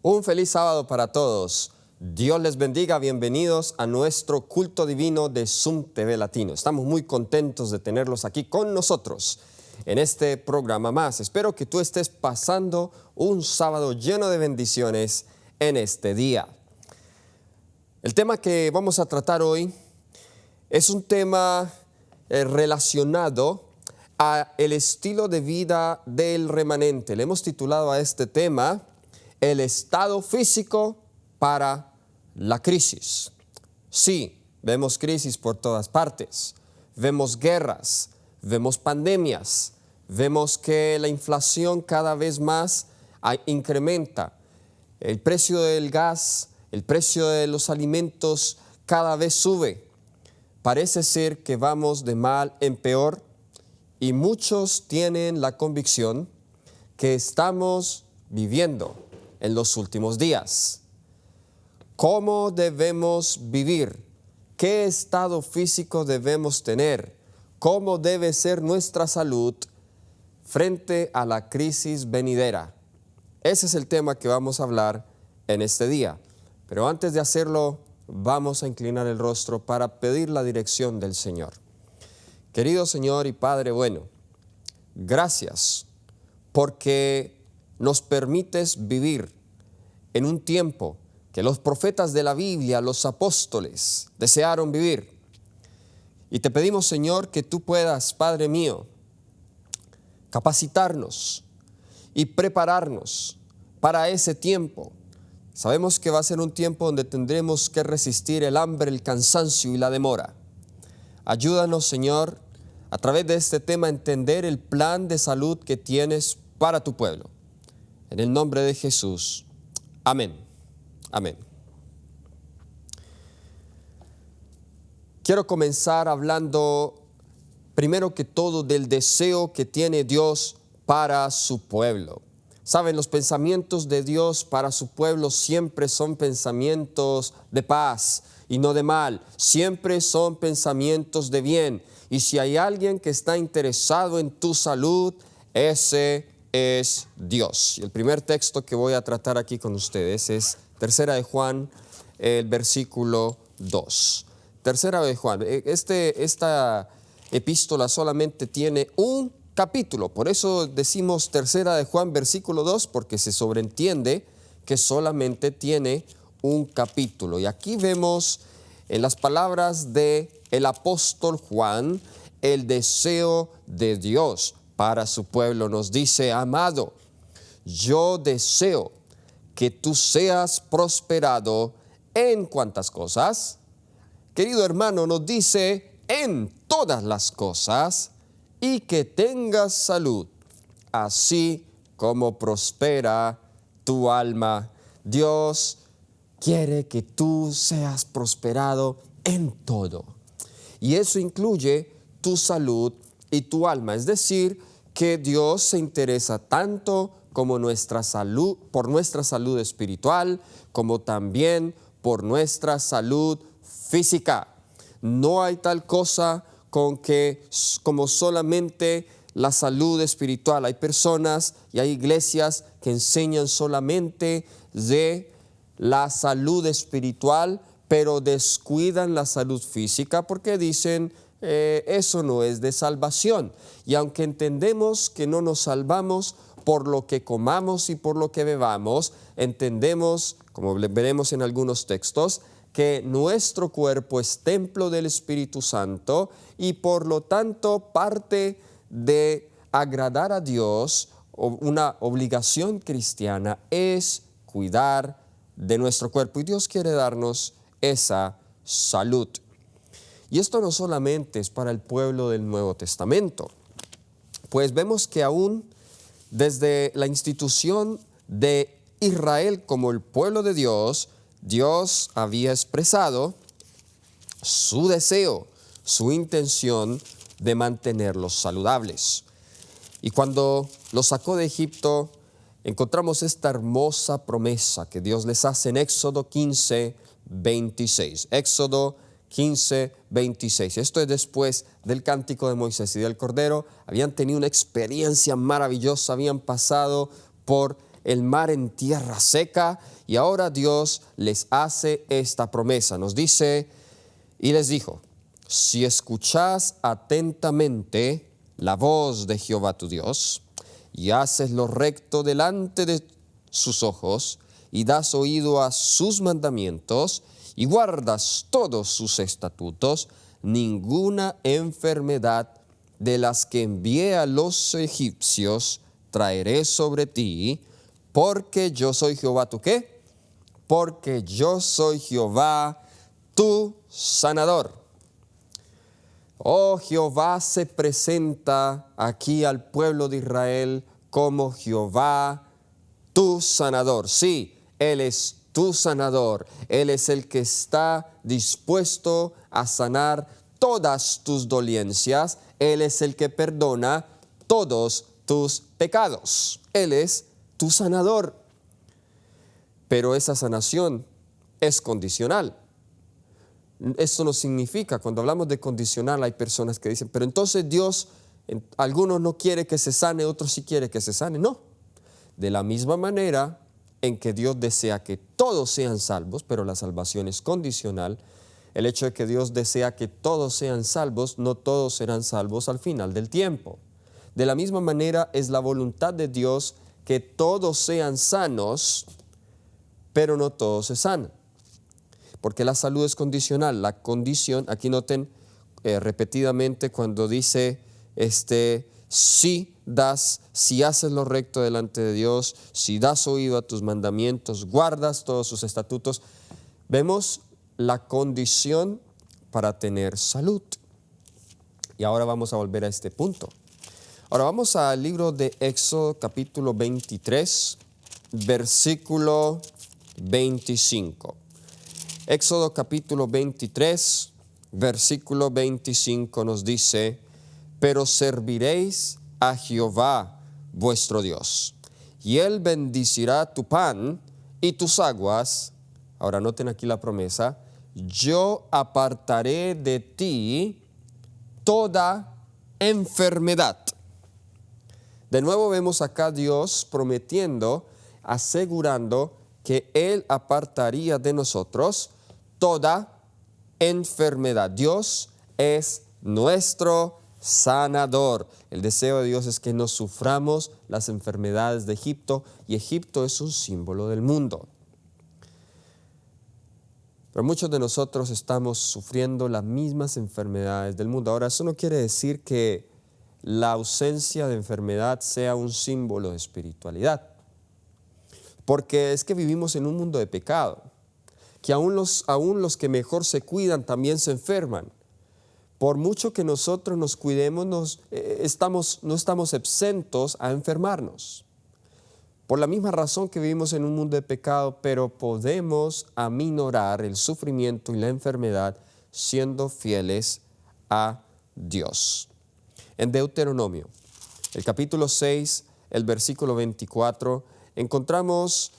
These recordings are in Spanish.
Un feliz sábado para todos. Dios les bendiga. Bienvenidos a nuestro culto divino de Zoom TV Latino. Estamos muy contentos de tenerlos aquí con nosotros en este programa más. Espero que tú estés pasando un sábado lleno de bendiciones en este día. El tema que vamos a tratar hoy es un tema relacionado a el estilo de vida del remanente. Le hemos titulado a este tema el estado físico para la crisis. Sí, vemos crisis por todas partes, vemos guerras, vemos pandemias, vemos que la inflación cada vez más incrementa, el precio del gas, el precio de los alimentos cada vez sube. Parece ser que vamos de mal en peor y muchos tienen la convicción que estamos viviendo en los últimos días. ¿Cómo debemos vivir? ¿Qué estado físico debemos tener? ¿Cómo debe ser nuestra salud frente a la crisis venidera? Ese es el tema que vamos a hablar en este día. Pero antes de hacerlo, vamos a inclinar el rostro para pedir la dirección del Señor. Querido Señor y Padre bueno, gracias porque nos permites vivir en un tiempo que los profetas de la Biblia, los apóstoles, desearon vivir. Y te pedimos, Señor, que tú puedas, Padre mío, capacitarnos y prepararnos para ese tiempo. Sabemos que va a ser un tiempo donde tendremos que resistir el hambre, el cansancio y la demora. Ayúdanos, Señor, a través de este tema a entender el plan de salud que tienes para tu pueblo. En el nombre de Jesús. Amén. Amén. Quiero comenzar hablando primero que todo del deseo que tiene Dios para su pueblo. Saben, los pensamientos de Dios para su pueblo siempre son pensamientos de paz y no de mal. Siempre son pensamientos de bien. Y si hay alguien que está interesado en tu salud, ese es Dios. Y el primer texto que voy a tratar aquí con ustedes es Tercera de Juan, el versículo 2. Tercera de Juan. Esta epístola solamente tiene un capítulo. Por eso decimos Tercera de Juan, versículo 2, porque se sobreentiende que solamente tiene un capítulo. Y aquí vemos en las palabras del apóstol Juan el deseo de Dios para su pueblo. Nos dice: amado, yo deseo que tú seas prosperado en ¿cuántas cosas? Querido hermano, nos dice en todas las cosas, y que tengas salud, así como prospera tu alma. Dios quiere que tú seas prosperado en todo. Y eso incluye tu salud y tu alma. Es decir, que Dios se interesa tanto como nuestra salud, por nuestra salud espiritual, como también por nuestra salud física. No hay tal cosa como solamente la salud espiritual. Hay personas y hay iglesias que enseñan solamente de la salud espiritual, pero descuidan la salud física porque dicen eso no es de salvación. Y aunque entendemos que no nos salvamos por lo que comamos y por lo que bebamos, entendemos, como veremos en algunos textos, que nuestro cuerpo es templo del Espíritu Santo y por lo tanto parte de agradar a Dios, una obligación cristiana, es cuidar de nuestro cuerpo. Y Dios quiere darnos esa salud. Y esto no solamente es para el pueblo del Nuevo Testamento, pues vemos que aún desde la institución de Israel como el pueblo de Dios, Dios había expresado su deseo, su intención de mantenerlos saludables. Y cuando los sacó de Egipto, encontramos esta hermosa promesa que Dios les hace en Éxodo 15, 26. Éxodo 15, 26. Esto es después del cántico de Moisés y del Cordero. Habían tenido una experiencia maravillosa, habían pasado por el mar en tierra seca, y ahora Dios les hace esta promesa. Nos dice, y les dijo, si escuchás atentamente la voz de Jehová tu Dios, y haces lo recto delante de sus ojos, y das oído a sus mandamientos, y guardas todos sus estatutos, ninguna enfermedad de las que envié a los egipcios traeré sobre ti, porque yo soy Jehová tu ¿qué? Porque yo soy Jehová tu sanador. Oh, Jehová se presenta aquí al pueblo de Israel como Jehová tu sanador. Sí, Él es tu sanador. Él es el que está dispuesto a sanar todas tus dolencias. Él es el que perdona todos tus pecados. Él es tu sanador. Pero esa sanación es condicional. Esto no significa, cuando hablamos de condicional, hay personas que dicen, pero entonces Dios, algunos no quiere que se sane, otros sí quiere que se sane. No, de la misma manera en que Dios desea que todos sean salvos, pero la salvación es condicional, el hecho de que Dios desea que todos sean salvos, no todos serán salvos al final del tiempo. De la misma manera es la voluntad de Dios que todos sean sanos, pero no todos se sanan. Porque la salud es condicional. La condición, aquí noten repetidamente cuando dice, si haces lo recto delante de Dios, si das oído a tus mandamientos, guardas todos sus estatutos, vemos la condición para tener salud. Y ahora vamos a volver a este punto. Ahora vamos al libro de Éxodo capítulo 23, versículo 25. Éxodo capítulo 23, versículo 25 nos dice, pero serviréis a Jehová vuestro Dios, y Él bendecirá tu pan y tus aguas. Ahora noten aquí la promesa, yo apartaré de ti toda enfermedad. De nuevo vemos acá Dios prometiendo, asegurando que Él apartaría de nosotros toda enfermedad. Dios es nuestro sanador. El deseo de Dios es que no suframos las enfermedades de Egipto, y Egipto es un símbolo del mundo. Pero muchos de nosotros estamos sufriendo las mismas enfermedades del mundo. Ahora, eso no quiere decir que la ausencia de enfermedad sea un símbolo de espiritualidad. Porque es que vivimos en un mundo de pecado, que aún los que mejor se cuidan también se enferman. Por mucho que nosotros nos cuidemos, no estamos exentos a enfermarnos. Por la misma razón que vivimos en un mundo de pecado, pero podemos aminorar el sufrimiento y la enfermedad siendo fieles a Dios. En Deuteronomio, el capítulo 6, el versículo 24, encontramos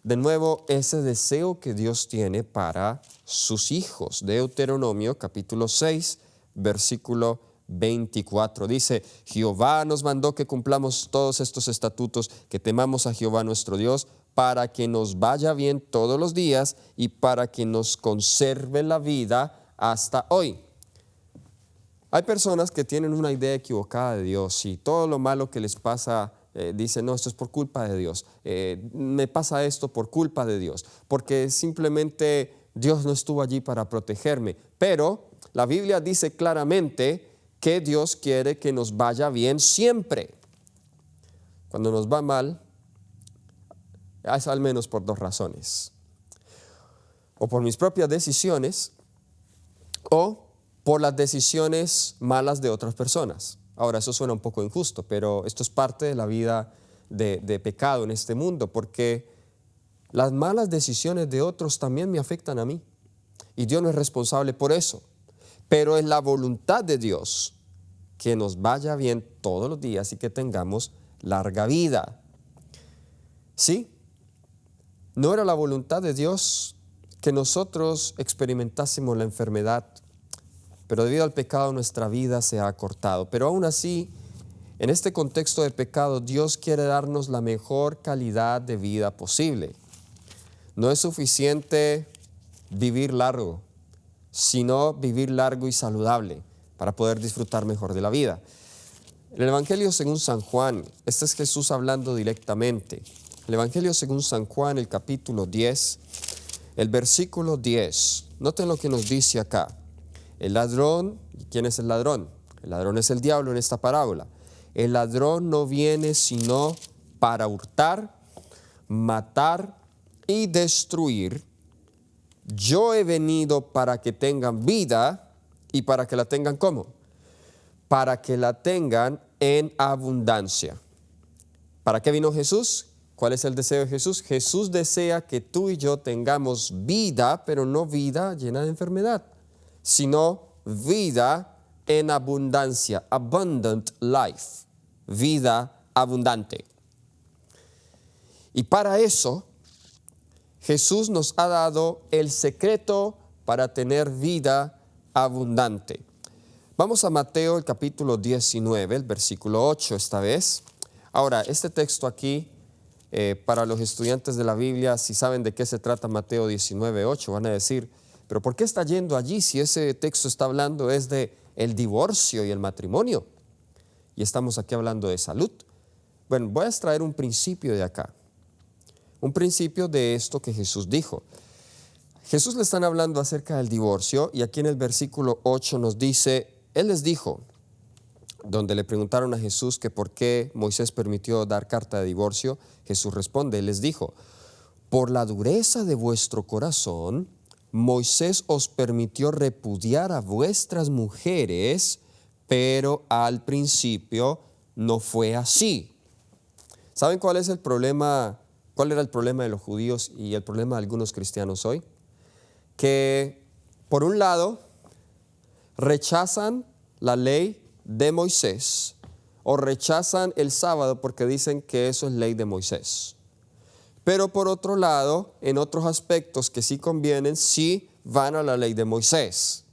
de nuevo ese deseo que Dios tiene para sus hijos. Deuteronomio capítulo 6, versículo 24. Dice, Jehová nos mandó que cumplamos todos estos estatutos, que temamos a Jehová nuestro Dios, para que nos vaya bien todos los días y para que nos conserve la vida hasta hoy. Hay personas que tienen una idea equivocada de Dios y todo lo malo que les pasa, dicen, no, esto es por culpa de Dios, me pasa esto por culpa de Dios, porque simplemente Dios no estuvo allí para protegerme. Pero la Biblia dice claramente que Dios quiere que nos vaya bien siempre. Cuando nos va mal, es al menos por dos razones: o por mis propias decisiones, o por las decisiones malas de otras personas. Ahora, eso suena un poco injusto, pero esto es parte de la vida de pecado en este mundo, porque las malas decisiones de otros también me afectan a mí, y Dios no es responsable por eso. Pero es la voluntad de Dios que nos vaya bien todos los días y que tengamos larga vida. ¿Sí? No era la voluntad de Dios que nosotros experimentásemos la enfermedad, pero debido al pecado nuestra vida se ha acortado. Pero aún así, En este contexto de pecado, Dios quiere darnos la mejor calidad de vida posible. No es suficiente vivir largo, sino vivir largo y saludable para poder disfrutar mejor de la vida. En el Evangelio según San Juan, este es Jesús hablando directamente. El Evangelio según San Juan, el capítulo 10, el versículo 10. Noten lo que nos dice acá. El ladrón, ¿quién es el ladrón? El ladrón es el diablo en esta parábola. El ladrón no viene sino para hurtar, matar y destruir. Yo he venido para que tengan vida y para que la tengan ¿cómo? Para que la tengan en abundancia. ¿Para qué vino Jesús? ¿Cuál es el deseo de Jesús? Jesús desea que tú y yo tengamos vida, pero no vida llena de enfermedad, sino vida en abundancia, abundant life, vida abundante. Y para eso, Jesús nos ha dado el secreto para tener vida abundante. Vamos a Mateo, el capítulo 19, el versículo 8 esta vez. Ahora, este texto aquí, para los estudiantes de la Biblia, si saben de qué se trata Mateo 19, 8, van a decir, pero ¿por qué está yendo allí si ese texto está hablando es de el divorcio y el matrimonio? Y estamos aquí hablando de salud. Bueno, voy a extraer un principio de acá. Un principio de esto que Jesús dijo. Jesús le están hablando acerca del divorcio y aquí en el versículo 8 nos dice, Él les dijo, donde le preguntaron a Jesús que por qué Moisés permitió dar carta de divorcio, Jesús responde, Él les dijo, por la dureza de vuestro corazón, Moisés os permitió repudiar a vuestras mujeres, pero al principio no fue así. ¿Saben cuál es el problema? ¿Cuál era el problema de los judíos y el problema de algunos cristianos hoy? Que por un lado rechazan la ley de Moisés o rechazan el sábado porque dicen que eso es ley de Moisés. Pero por otro lado, en otros aspectos que sí convienen, sí van a la ley de Moisés,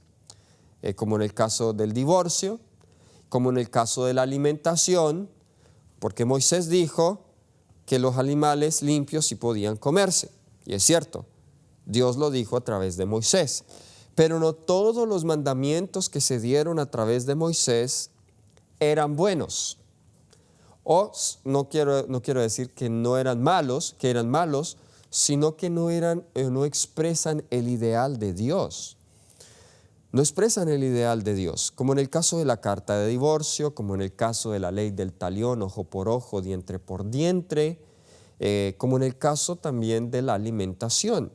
como en el caso del divorcio, como en el caso de la alimentación, porque Moisés dijo que los animales limpios sí podían comerse, y es cierto, Dios lo dijo a través de Moisés, pero no todos los mandamientos que se dieron a través de Moisés eran buenos. O no quiero decir que no eran malos, que eran malos, sino que no expresan el ideal de Dios. No expresan el ideal de Dios, como en el caso de la carta de divorcio, como en el caso de la ley del talión, ojo por ojo, diente por diente, como en el caso también de la alimentación.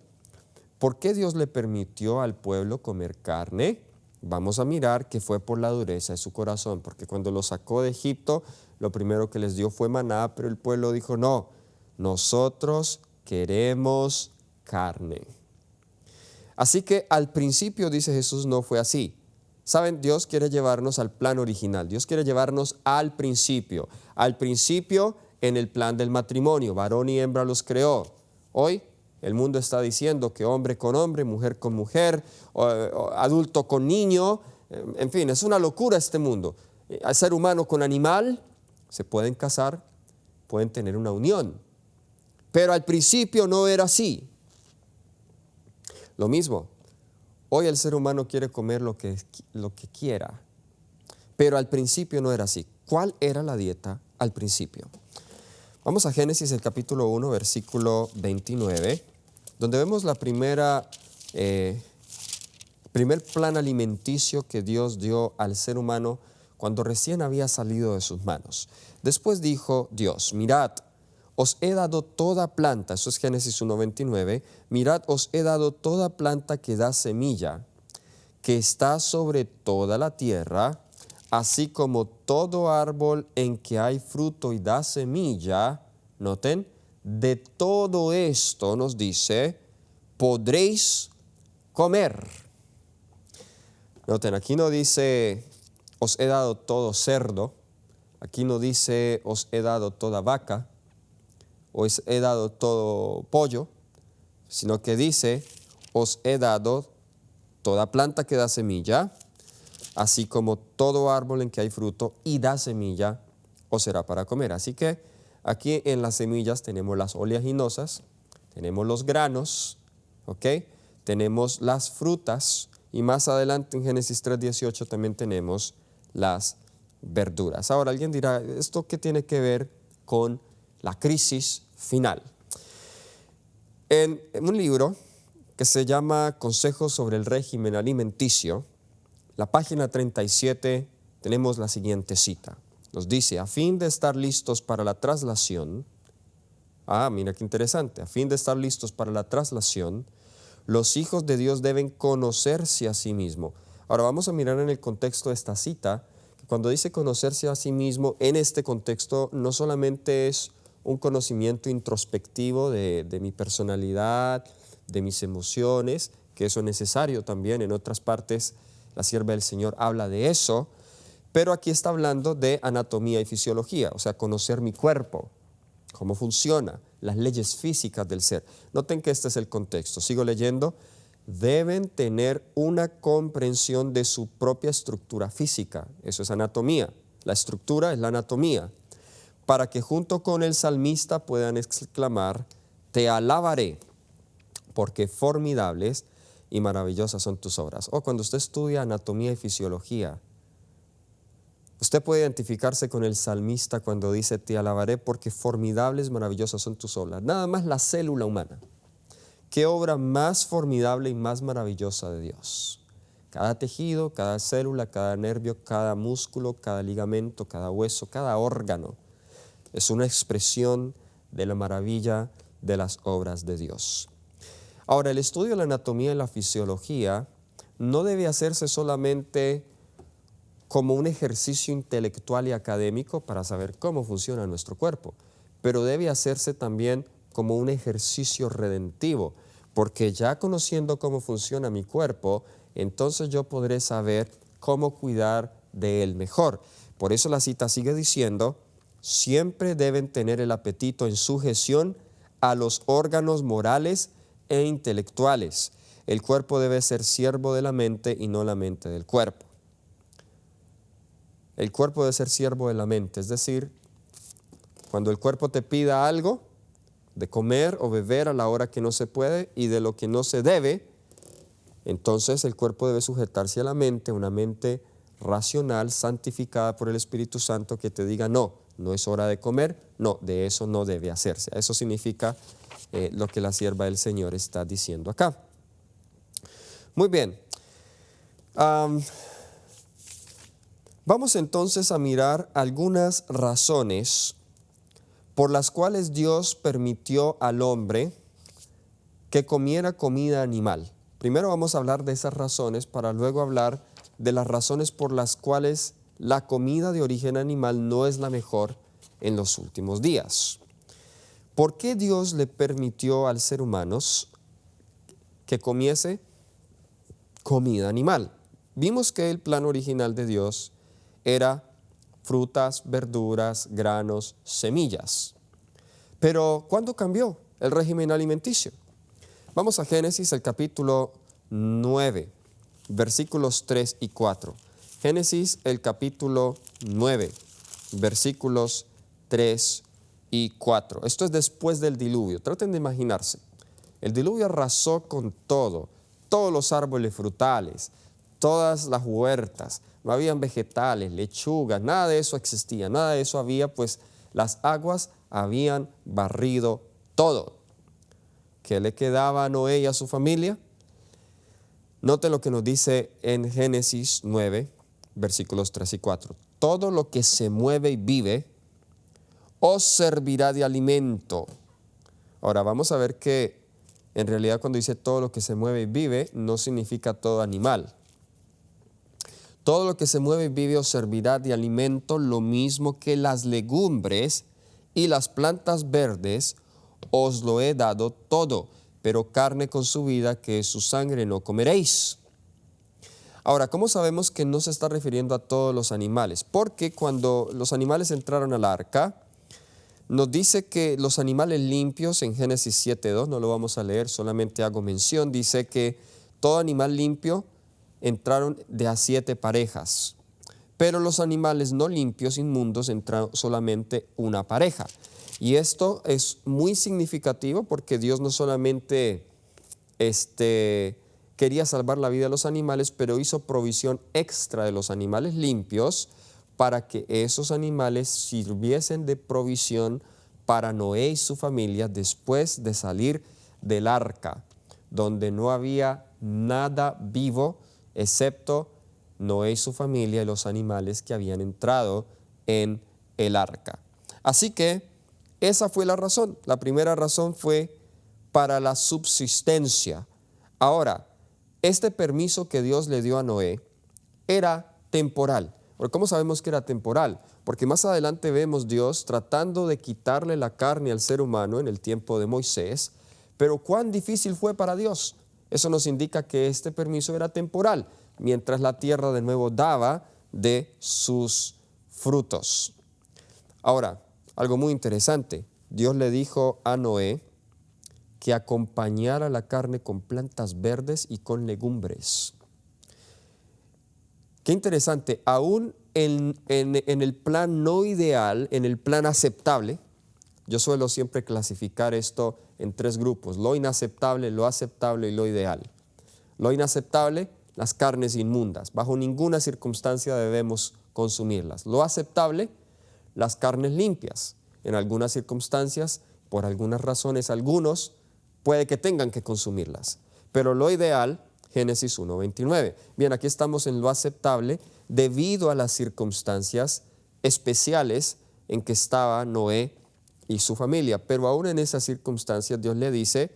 ¿Por qué Dios le permitió al pueblo comer carne? Vamos a mirar que fue por la dureza de su corazón, porque cuando lo sacó de Egipto, lo primero que les dio fue maná, pero el pueblo dijo, no, nosotros queremos carne. Así que al principio, dice Jesús, no fue así. ¿Saben? Dios quiere llevarnos al plan original, Dios quiere llevarnos al principio en el plan del matrimonio, varón y hembra los creó. Hoy el mundo está diciendo que hombre con hombre, mujer con mujer, adulto con niño, en fin, es una locura este mundo. Al ser humano con animal, se pueden casar, pueden tener una unión, pero al principio no era así. Lo mismo, hoy el ser humano quiere comer lo que quiera, pero al principio no era así. ¿Cuál era la dieta al principio? Vamos a Génesis, el capítulo 1, versículo 29, donde vemos la primer plan alimenticio que Dios dio al ser humano cuando recién había salido de sus manos. Después dijo Dios, mirad, os he dado toda planta, eso es Génesis 1:29, mirad, os he dado toda planta que da semilla, que está sobre toda la tierra, así como todo árbol en que hay fruto y da semilla. Noten, de todo esto nos dice, podréis comer. Noten, aquí no dice, os he dado todo cerdo, aquí no dice, os he dado toda vaca, os he dado todo pollo, sino que dice, os he dado toda planta que da semilla, así como todo árbol en que hay fruto y da semilla, o será para comer. Así que aquí en las semillas tenemos las oleaginosas, tenemos los granos, ¿ok? Tenemos las frutas y más adelante en Génesis 3:18 también tenemos las verduras. Ahora alguien dirá, ¿esto qué tiene que ver con la crisis final? En un libro que se llama Consejos sobre el régimen alimenticio, la página 37 tenemos la siguiente cita. Nos dice, a fin de estar listos para la traslación, mira qué interesante, a fin de estar listos para la traslación, los hijos de Dios deben conocerse a sí mismos. Ahora vamos a mirar en el contexto de esta cita, que cuando dice conocerse a sí mismo, en este contexto no solamente es un conocimiento introspectivo de mi personalidad, de mis emociones, que eso es necesario también, en otras partes la sierva del Señor habla de eso, pero aquí está hablando de anatomía y fisiología, o sea, conocer mi cuerpo, cómo funciona, las leyes físicas del ser. Noten que este es el contexto. Sigo leyendo. Deben tener una comprensión de su propia estructura física. Eso es anatomía. La estructura es la anatomía. Para que junto con el salmista puedan exclamar, te alabaré, porque formidables y maravillosas son tus obras. Cuando usted estudia anatomía y fisiología, usted puede identificarse con el salmista cuando dice, te alabaré porque formidables, maravillosas son tus obras. Nada más la célula humana. ¿Qué obra más formidable y más maravillosa de Dios? Cada tejido, cada célula, cada nervio, cada músculo, cada ligamento, cada hueso, cada órgano es una expresión de la maravilla de las obras de Dios. Ahora, el estudio de la anatomía y la fisiología no debe hacerse solamente como un ejercicio intelectual y académico para saber cómo funciona nuestro cuerpo, pero debe hacerse también como un ejercicio redentivo, porque ya conociendo cómo funciona mi cuerpo, entonces yo podré saber cómo cuidar de él mejor. Por eso la cita sigue diciendo, siempre deben tener el apetito en sujeción a los órganos morales e intelectuales. El cuerpo debe ser siervo de la mente y no la mente del cuerpo. El cuerpo debe ser siervo de la mente, es decir, cuando el cuerpo te pida algo, de comer o beber a la hora que no se puede y de lo que no se debe, entonces el cuerpo debe sujetarse a la mente, una mente racional, santificada por el Espíritu Santo, que te diga, no es hora de comer, no, de eso no debe hacerse. Eso significa lo que la sierva del Señor está diciendo acá. Muy bien. Vamos entonces a mirar algunas razones por las cuales Dios permitió al hombre que comiera comida animal. Primero vamos a hablar de esas razones para luego hablar de las razones por las cuales la comida de origen animal no es la mejor en los últimos días. ¿Por qué Dios le permitió al ser humano que comiese comida animal? Vimos que el plan original de Dios era frutas, verduras, granos, semillas. Pero ¿cuándo cambió el régimen alimenticio? Vamos a Génesis, el capítulo 9, versículos 3 y 4. Génesis, el capítulo 9, versículos 3 y 4. Esto es después del diluvio. Traten de imaginarse. El diluvio arrasó con todos los árboles frutales, todas las huertas. No habían vegetales, lechugas, nada de eso existía, nada de eso había, pues las aguas habían barrido todo. ¿Qué le quedaba a Noé y a su familia? Note lo que nos dice en Génesis 9, versículos 3 y 4. Todo lo que se mueve y vive os servirá de alimento. Ahora vamos a ver que en realidad cuando dice todo lo que se mueve y vive, no significa todo animal. Todo lo que se mueve y vive os servirá de alimento, lo mismo que las legumbres y las plantas verdes, os lo he dado todo, pero carne con su vida, que es su sangre, no comeréis. Ahora, ¿cómo sabemos que no se está refiriendo a todos los animales? Porque cuando los animales entraron al arca, nos dice que los animales limpios, en Génesis 7:2, no lo vamos a leer, solamente hago mención, dice que todo animal limpio entraron de a 7 parejas, pero los animales no limpios, inmundos, entra solamente una pareja. Y esto es muy significativo porque Dios no solamente quería salvar la vida de los animales, pero hizo provisión extra de los animales limpios para que esos animales sirviesen de provisión para Noé y su familia después de salir del arca, donde no había nada vivo excepto Noé y su familia y los animales que habían entrado en el arca. Así que esa fue la razón. La primera razón fue para la subsistencia. Ahora, este permiso que Dios le dio a Noé era temporal. ¿Cómo sabemos que era temporal? Porque más adelante vemos Dios tratando de quitarle la carne al ser humano en el tiempo de Moisés, pero cuán difícil fue para Dios. Eso nos indica que este permiso era temporal, mientras la tierra de nuevo daba de sus frutos. Ahora, algo muy interesante, Dios le dijo a Noé que acompañara la carne con plantas verdes y con legumbres. Qué interesante, aún en el plan no ideal, en el plan aceptable, yo suelo siempre clasificar esto en 3 grupos, lo inaceptable, lo aceptable y lo ideal. Lo inaceptable, las carnes inmundas, bajo ninguna circunstancia debemos consumirlas. Lo aceptable, las carnes limpias. En algunas circunstancias, por algunas razones, algunos puede que tengan que consumirlas. Pero lo ideal, Génesis 1:29. Bien, aquí estamos en lo aceptable debido a las circunstancias especiales en que estaba Noé y su familia. Pero aún en esas circunstancias Dios le dice,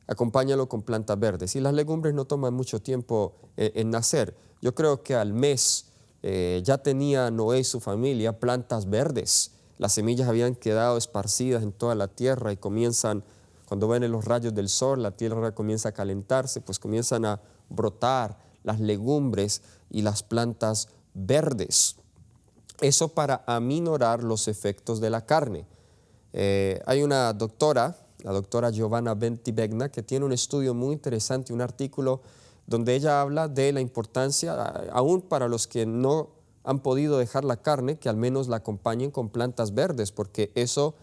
acompáñalo con plantas verdes. Y las legumbres no toman mucho tiempo en nacer. Yo creo que al mes ya tenía Noé y su familia plantas verdes. Las semillas habían quedado esparcidas en toda la tierra y comienzan, cuando ven los rayos del sol, la tierra comienza a calentarse, pues comienzan a brotar las legumbres y las plantas verdes. Eso para aminorar los efectos de la carne. Hay una doctora, la doctora Giovanna Bentivegna, que tiene un estudio muy interesante, un artículo donde ella habla de la importancia, aún para los que no han podido dejar la carne, que al menos la acompañen con plantas verdes, porque eso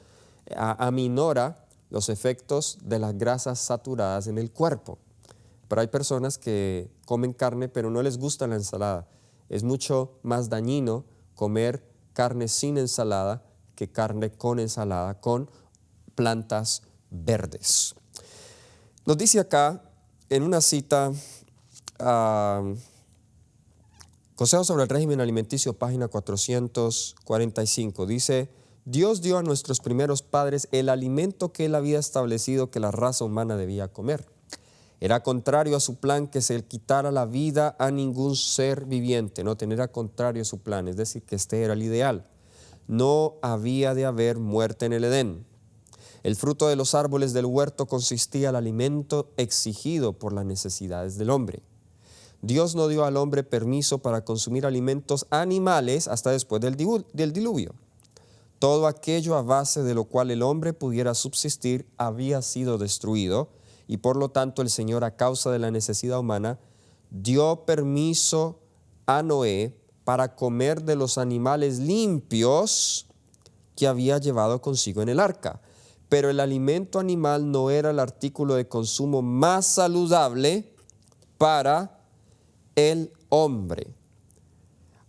aminora los efectos de las grasas saturadas en el cuerpo. Pero hay personas que comen carne, pero no les gusta la ensalada. Es mucho más dañino comer carne sin ensalada que carne con ensalada, con plantas verdes. Nos dice acá, en una cita, Consejos sobre el régimen alimenticio, página 445, dice: Dios dio a nuestros primeros padres el alimento que Él había establecido que la raza humana debía comer. Era contrario a su plan que se quitara la vida a ningún ser viviente. No, era contrario a su plan, es decir, que este era el ideal. No había de haber muerte en el Edén. El fruto de los árboles del huerto consistía en el alimento exigido por las necesidades del hombre. Dios no dio al hombre permiso para consumir alimentos animales hasta después del diluvio. Todo aquello a base de lo cual el hombre pudiera subsistir había sido destruido y por lo tanto el Señor, a causa de la necesidad humana, dio permiso a Noé para comer de los animales limpios que había llevado consigo en el arca. Pero el alimento animal no era el artículo de consumo más saludable para el hombre.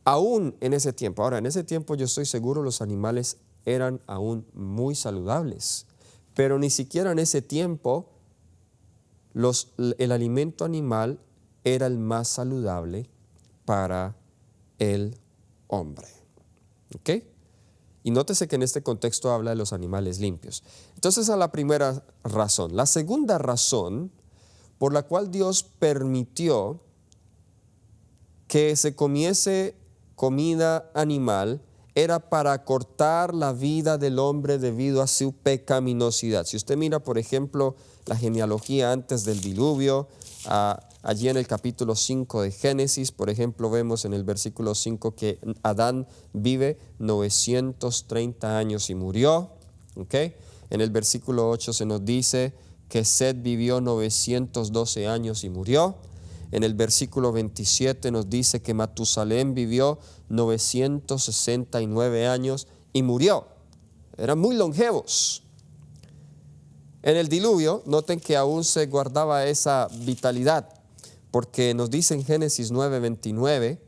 Aún en ese tiempo, ahora en ese tiempo yo estoy seguro los animales eran aún muy saludables, pero ni siquiera en ese tiempo el alimento animal era el más saludable para el hombre. ¿Ok? Y nótese que en este contexto habla de los animales limpios. Entonces, esa es la primera razón. La segunda razón por la cual Dios permitió que se comiese comida animal era para cortar la vida del hombre debido a su pecaminosidad. Si usted mira, por ejemplo, la genealogía antes del diluvio, allí en el capítulo 5 de Génesis, por ejemplo, vemos en el versículo 5 que Adán vive 930 años y murió. ¿Okay? En el versículo 8 se nos dice que Set vivió 912 años y murió. En el versículo 27 nos dice que Matusalén vivió 969 años y murió. Eran muy longevos. En el diluvio, noten que aún se guardaba esa vitalidad, porque nos dice en Génesis 9:29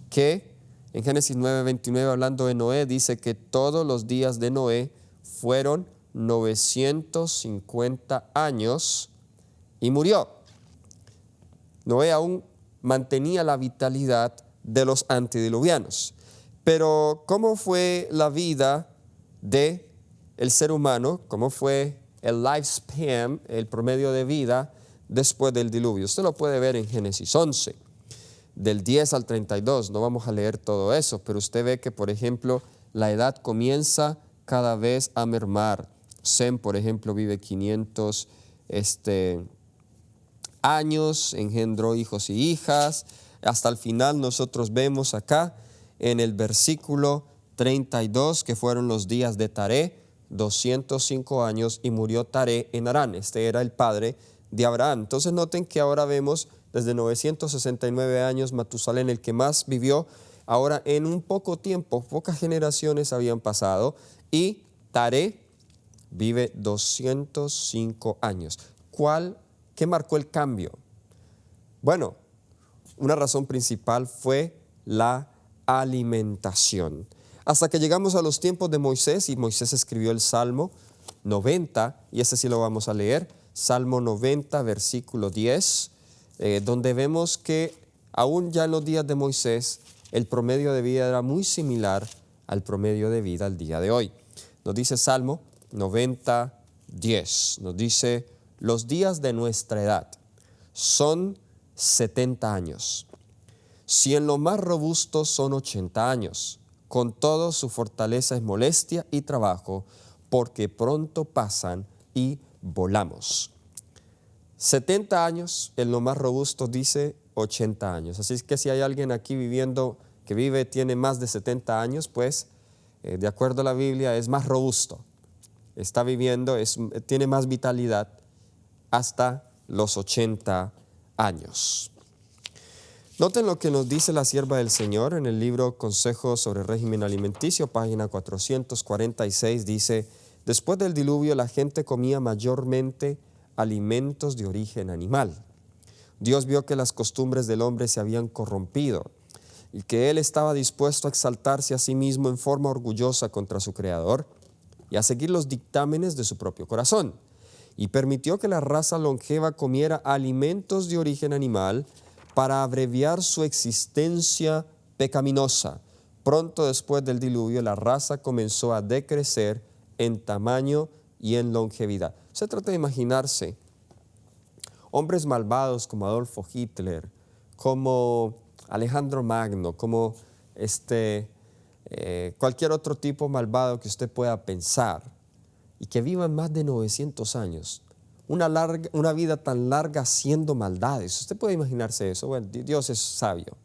que, en Génesis 9:29 hablando de Noé, dice que todos los días de Noé fueron 950 años y murió. Noé aún mantenía la vitalidad de los antediluvianos. Pero ¿cómo fue la vida del ser humano? ¿Cómo fue el lifespan, el promedio de vida después del diluvio? Usted lo puede ver en Génesis 11, del 10 al 32. No vamos a leer todo eso, pero usted ve que, por ejemplo, la edad comienza cada vez a mermar. Sem, por ejemplo, vive 500 años, engendró hijos y hijas. Hasta el final nosotros vemos acá en el versículo 32 que fueron los días de Taré, 205 años, y murió Taré en Harán. Este era el padre de Abraham. Entonces noten que ahora vemos desde 969 años Matusalén, el que más vivió. Ahora en un poco tiempo, pocas generaciones habían pasado, y Taré vive 205 años. ¿Qué marcó el cambio? Bueno, una razón principal fue la alimentación. Hasta que llegamos a los tiempos de Moisés, y Moisés escribió el Salmo 90, y ese sí lo vamos a leer, Salmo 90, versículo 10, donde vemos que aún ya en los días de Moisés, el promedio de vida era muy similar al promedio de vida al día de hoy. Nos dice Salmo 90, 10, nos dice: los días de nuestra edad son 70 años. Si en lo más robusto son 80 años, con todo su fortaleza es molestia y trabajo, porque pronto pasan y volamos. 70 años, en lo más robusto dice 80 años. Así es que si hay alguien aquí tiene más de 70 años, pues de acuerdo a la Biblia es más robusto. Está viviendo, tiene más vitalidad hasta los 80 años. Noten lo que nos dice la sierva del Señor en el libro Consejos sobre régimen alimenticio, página 446, dice: después del diluvio la gente comía mayormente alimentos de origen animal. Dios vio que las costumbres del hombre se habían corrompido y que él estaba dispuesto a exaltarse a sí mismo en forma orgullosa contra su Creador y a seguir los dictámenes de su propio corazón. Y permitió que la raza longeva comiera alimentos de origen animal para abreviar su existencia pecaminosa. Pronto después del diluvio, la raza comenzó a decrecer en tamaño y en longevidad. Se trata de imaginarse hombres malvados como Adolfo Hitler, como Alejandro Magno, como cualquier otro tipo malvado que usted pueda pensar, y que vivan más de 900 años, una vida tan larga haciendo maldades. Usted puede imaginarse eso. Bueno, Dios es sabio,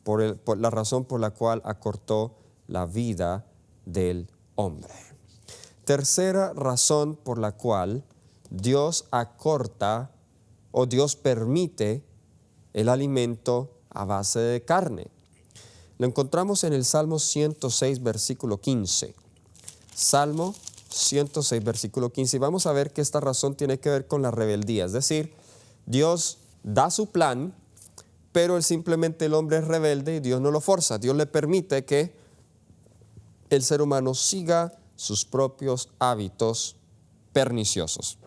por la razón por la cual acortó la vida del hombre. Tercera razón por la cual Dios acorta o Dios permite el alimento a base de carne. Lo encontramos en el Salmo 106, versículo 15. Salmo 106, versículo 15. Y vamos a ver que esta razón tiene que ver con la rebeldía. Es decir, Dios da su plan, pero simplemente el hombre es rebelde y Dios no lo forza. Dios le permite que el ser humano siga sus propios hábitos perniciosos.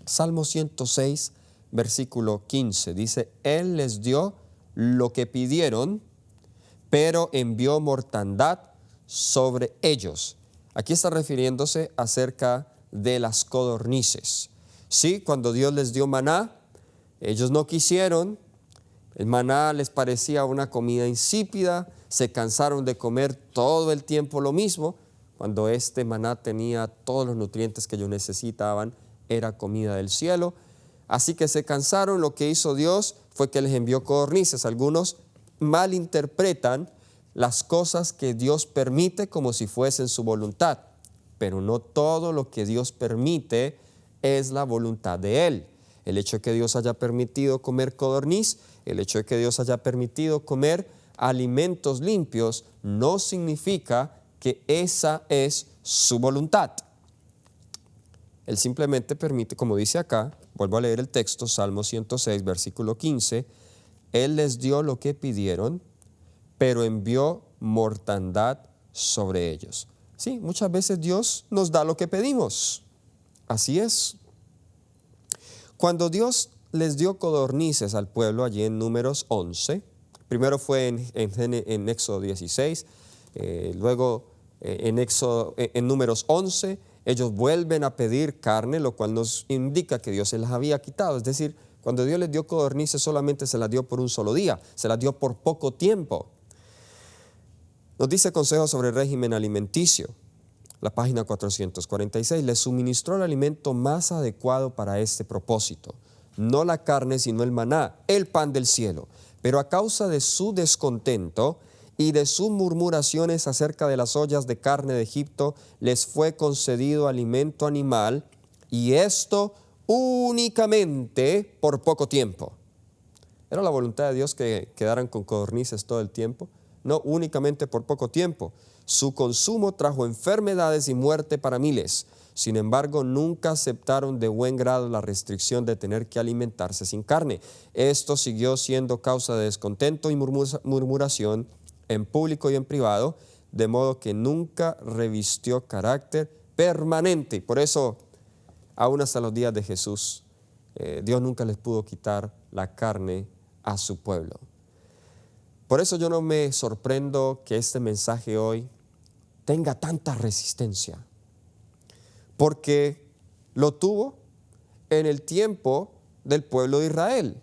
Salmo 106, versículo 15, dice: Él les dio lo que pidieron, pero envió mortandad sobre ellos. Aquí está refiriéndose acerca de las codornices. Sí, cuando Dios les dio maná, ellos no quisieron. El maná les parecía una comida insípida, se cansaron de comer todo el tiempo lo mismo, cuando este maná tenía todos los nutrientes que ellos necesitaban, era comida del cielo. Así que se cansaron. Lo que hizo Dios fue que les envió codornices. Algunos malinterpretan las cosas que Dios permite como si fuesen su voluntad, pero no todo lo que Dios permite es la voluntad de Él. El hecho de que Dios haya permitido comer codorniz, el hecho de que Dios haya permitido comer alimentos limpios, no significa que esa es su voluntad. Él simplemente permite, como dice acá, vuelvo a leer el texto, Salmo 106, versículo 15, Él les dio lo que pidieron, pero envió mortandad sobre ellos. Sí, muchas veces Dios nos da lo que pedimos. Así es. Cuando Dios les dio codornices al pueblo allí en Números 11, primero fue en Éxodo 16, luego en Números 11, ellos vuelven a pedir carne, lo cual nos indica que Dios se las había quitado. Es decir, cuando Dios les dio codornices solamente se las dio por un solo día, se las dio por poco tiempo. Nos dice consejos sobre el régimen alimenticio. La página 446, les suministró el alimento más adecuado para este propósito, no la carne sino el maná, el pan del cielo. Pero a causa de su descontento y de sus murmuraciones acerca de las ollas de carne de Egipto, les fue concedido alimento animal, y esto únicamente por poco tiempo. ¿Era la voluntad de Dios que quedaran con codornices todo el tiempo? No, únicamente por poco tiempo. Su consumo trajo enfermedades y muerte para miles. Sin embargo, nunca aceptaron de buen grado la restricción de tener que alimentarse sin carne. Esto siguió siendo causa de descontento y murmuración en público y en privado, de modo que nunca revistió carácter permanente. Por eso, aún hasta los días de Jesús, Dios nunca les pudo quitar la carne a su pueblo. Por eso yo no me sorprendo que este mensaje hoy tenga tanta resistencia, porque lo tuvo en el tiempo del pueblo de Israel,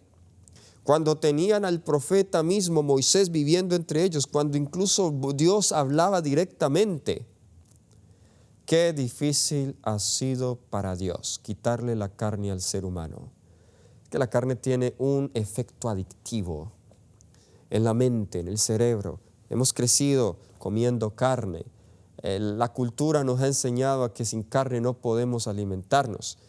cuando tenían al profeta mismo Moisés viviendo entre ellos, cuando incluso Dios hablaba directamente. Qué difícil ha sido para Dios quitarle la carne al ser humano, que la carne tiene un efecto adictivo en la mente, en el cerebro. Hemos crecido comiendo carne. La cultura nos ha enseñado a que sin carne no podemos alimentarnos.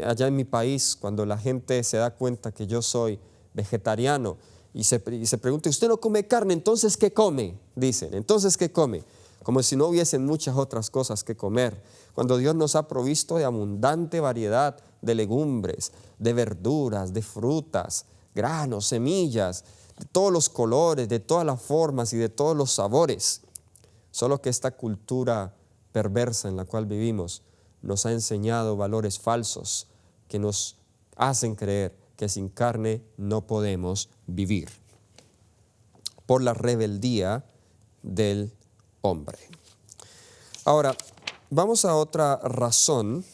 Allá en mi país, cuando la gente se da cuenta que yo soy vegetariano y se pregunta, ¿usted no come carne? ¿Entonces qué come? Dicen, ¿entonces qué come? Como si no hubiesen muchas otras cosas que comer. Cuando Dios nos ha provisto de abundante variedad de legumbres, de verduras, de frutas, granos, semillas, de todos los colores, de todas las formas y de todos los sabores. Solo que esta cultura perversa en la cual vivimos nos ha enseñado valores falsos que nos hacen creer que sin carne no podemos vivir, por la rebeldía del hombre. Ahora, vamos a otra razón.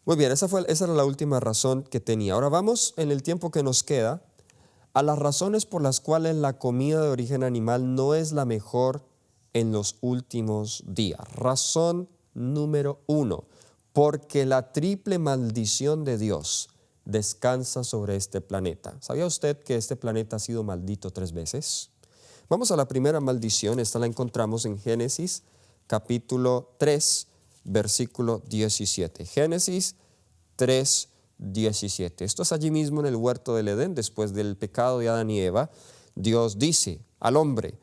Muy bien, esa era la última razón que tenía. Ahora vamos, en el tiempo que nos queda, a las razones por las cuales la comida de origen animal no es la mejor en los últimos días. Razón número 1, porque la triple maldición de Dios descansa sobre este planeta. ¿Sabía usted que este planeta ha sido maldito 3 veces? Vamos a la primera maldición, esta la encontramos en Génesis capítulo 3, versículo 17. Génesis 3, 17. Esto es allí mismo en el huerto del Edén, después del pecado de Adán y Eva. Dios dice al hombre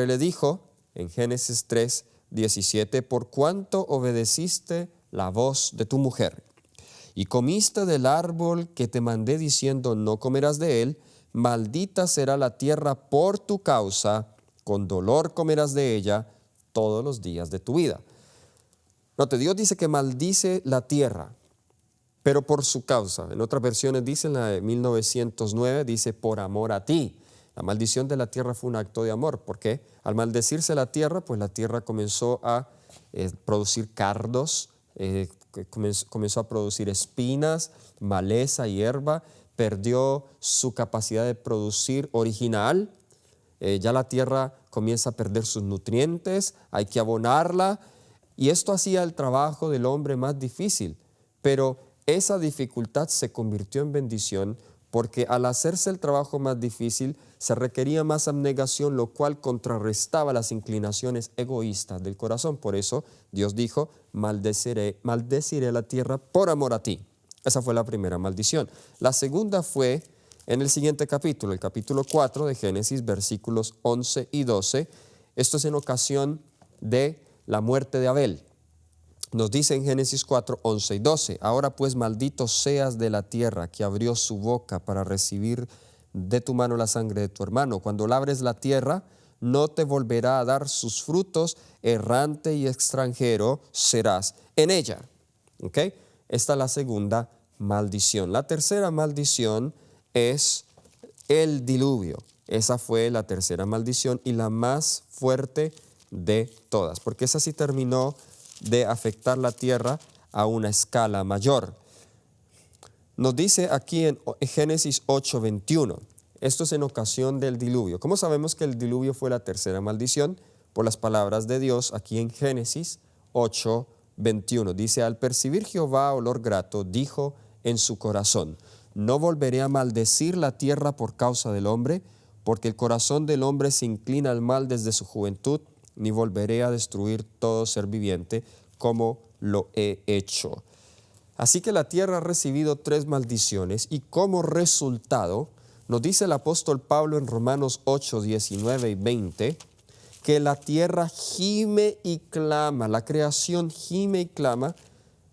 le dijo en Génesis 3, 17, por cuanto obedeciste la voz de tu mujer y comiste del árbol que te mandé diciendo no comerás de él, maldita será la tierra por tu causa, con dolor comerás de ella todos los días de tu vida. Note, Dios dice que maldice la tierra, pero por su causa. En otras versiones dice, en la de 1909, dice por amor a ti. La maldición de la tierra fue un acto de amor. ¿Por qué? Al maldecirse la tierra, pues la tierra comenzó a producir cardos, comenzó a producir espinas, maleza, hierba, perdió su capacidad de producir original. Ya la tierra comienza a perder sus nutrientes, hay que abonarla, y esto hacía el trabajo del hombre más difícil, pero esa dificultad se convirtió en bendición porque al hacerse el trabajo más difícil se requería más abnegación, lo cual contrarrestaba las inclinaciones egoístas del corazón. Por eso Dios dijo, maldeciré la tierra por amor a ti. Esa fue la primera maldición. La segunda fue en el siguiente capítulo, el capítulo 4 de Génesis, versículos 11 y 12. Esto es en ocasión de la muerte de Abel. Nos dice en Génesis 4, 11 y 12, ahora pues maldito seas de la tierra que abrió su boca para recibir de tu mano la sangre de tu hermano. Cuando labres la tierra, no te volverá a dar sus frutos, errante y extranjero serás en ella. ¿Ok? Esta es la segunda maldición. La tercera maldición es el diluvio. Esa fue la tercera maldición y la más fuerte de todas, porque esa sí terminó de afectar la tierra a una escala mayor. Nos dice aquí en Génesis 8:21, esto es en ocasión del diluvio. ¿Cómo sabemos que el diluvio fue la tercera maldición? Por las palabras de Dios aquí en Génesis 8:21. Dice, al percibir Jehová olor grato, dijo en su corazón, no volveré a maldecir la tierra por causa del hombre, porque el corazón del hombre se inclina al mal desde su juventud, ni volveré a destruir todo ser viviente como lo he hecho. Así que la tierra ha recibido 3 maldiciones y como resultado, nos dice el apóstol Pablo en Romanos 8, 19 y 20, que la tierra gime y clama, la creación gime y clama,